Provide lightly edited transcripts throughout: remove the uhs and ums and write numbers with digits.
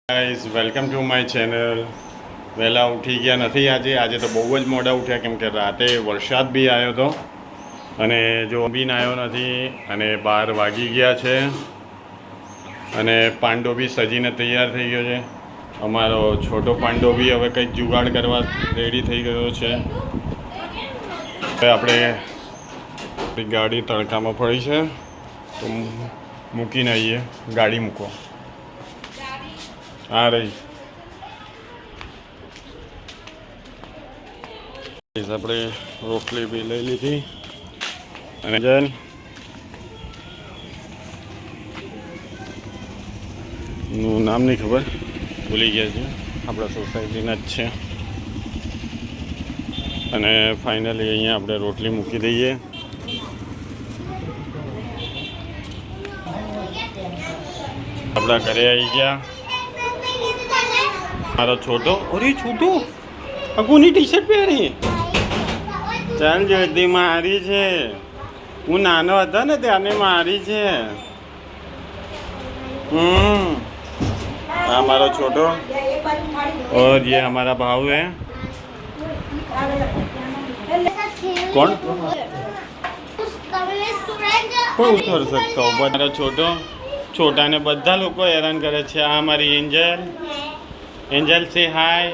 Guys welcome to my channel. વહેલા ઉઠી ગયા નથી આજે તો બહુ જ મોડા ઉઠ્યા કેમ કે રાતે વરસાદ બી આવ્યો હતો અને જો બી આવ્યો નથી અને 12 વાગી ગયા છે અને પાંડો બી સજીને તૈયાર થઈ ગયો છે. અમારો છોટો પાંડો બી હવે કંઈક જુગાડ કરવા રેડી થઈ ગયો છે. હવે આપણે ગાડી તડકામાં પડી છે તો મૂકીને આવીએ. ગાડી મૂકો. આ રહી આપણે રોટલી બી લઈ લીધી અને નું નામ નહીં ખબર, ભૂલી ગયા છે. આપણા સોસાયટીના જ છે. અને ફાઇનલી અહીંયા આપણે રોટલી મૂકી દઈએ. આપણા ઘરે આવી ગયા. મારો છોટો, અરે છોટો આ કોની ટી શર્ટ પહેરી? ચાલ જલ્દી, મારી છે. હું નાનો હતો ને ત્યારને મારી છે. हाँ हमारा छोटो और ये हमारा भाव है. कौन कोई कर सकता हूँ. हमारा छोटो छोटा ने બધા લોકો હેરાન કરે છે. આ અમારી એન્જલ. એન્જલ સે હાય.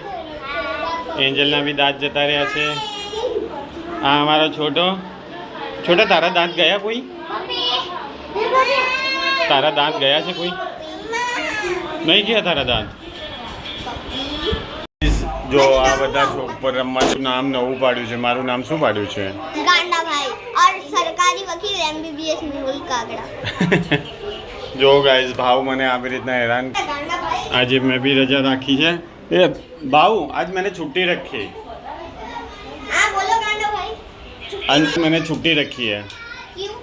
એન્જલના બી દાંત જતા રહ્યા છે. આ અમારો છોટો. છોટા તારા દાંત ગયા? કોઈ તારા દાંત ગયા છે? કોઈ નહીં ગયા તારા દાંત? જો આ બધા ઉપર રમવાનું નામ નવું પાડ્યું છે. મારું નામ શું પાડ્યું છે? ગાંડાભાઈ और सरकारी वकील MBBS મેહુલ કાગડા. જો ગાઈઝ, ભાવ મને આવી રીતના હેરાન. આજે મેં બી રજા રાખી છે. એ ભાવ, આજ मैंने छुट्टी रखी. हाँ बोलो गांडाभाई. आज मैंने छुट्टी रखी है क्यों?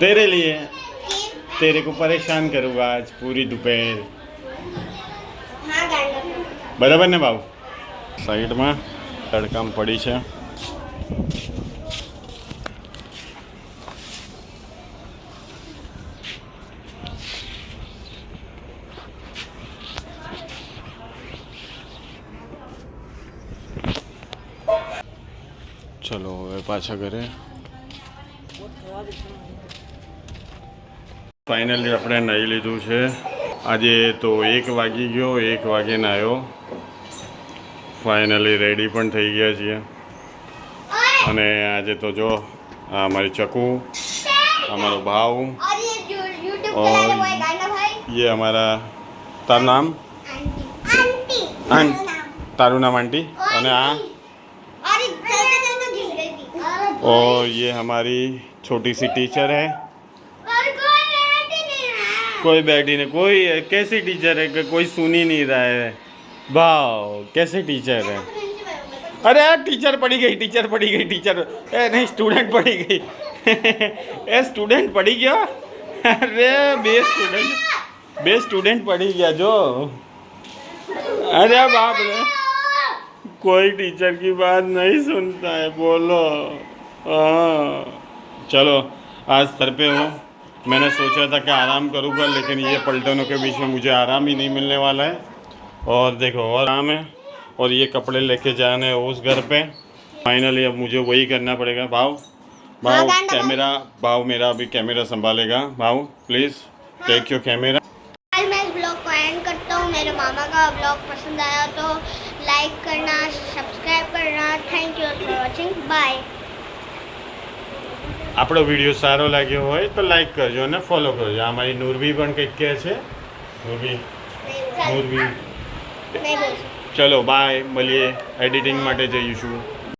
तेरे लिए. तेरे को परेशान करूँगा आज पूरी दोपहर. हाँ गांडाभाई. बराबर ने भाव? साइडમાં તડકામાં પડી છે. ચલો હવે પાછા ઘરે. ફાઇનલી આપણે નાહી લીધું છે. આજે તો 1 વાગી ગયો. 1 વાગે નાહ્યો. ફાઇનલી રેડી પણ થઈ ગયા છીએ. અને આજે તો જો આ અમારી ચકુ, અમારો ભાવ और ये YouTube और चलाने वाले गांडाभाई. ये हमारा. તારું નામ? आंटी. તારું નામ આंटी. અને આ अरे चलते चलते घिस गई थी. और ये हमारी छोटी सी टीचर है. और कोई बैठी नहीं है. कोई बैठी नहीं. कोई कैसी टीचर है कि कोई सुन ही नहीं रहा है. भाव कैसे टीचर है? अरे यार, टीचर पड़ी गई. टीचर ए नहीं, स्टूडेंट पड़ी गई. ए स्टूडेंट पड़ी गया. अरे बे स्टूडेंट पड़ी गया जो. अरे बाप रे, कोई टीचर की बात नहीं सुनता है. बोलो. हाँ चलो, आज सर पे हूँ. मैंने सोचा था कि आराम करूँगा, लेकिन ये पलटनों के बीच में मुझे आराम ही नहीं मिलने वाला है. और देखो, और आराम है. और ये कपड़े लेके जाने हैं उस घर पे. फाइनली अब मुझे वही करना पड़ेगा. भाव कैमरा. भाव मेरा अभी कैमरा संभालेगा. भाव प्लीज़ टेक योर कैमरा. आज मैं इस ब्लॉग को एंड करता हूँ. मेरे मामा का ब्लॉग पसंद आया तो लाइक करना, सब्सक्राइब करना. Thank you for watching. Bye. આપણો વિડીયો સારો લાગ્યો હોય તો લાઈક કરજો અને ફોલો કરજો. અમારી નૂરવી પણ કંઈક કહે છે. નૂરવી. नहीं बोल सकते. ચલો બાય, મળીએ. એડિટિંગ માટે જઈશું.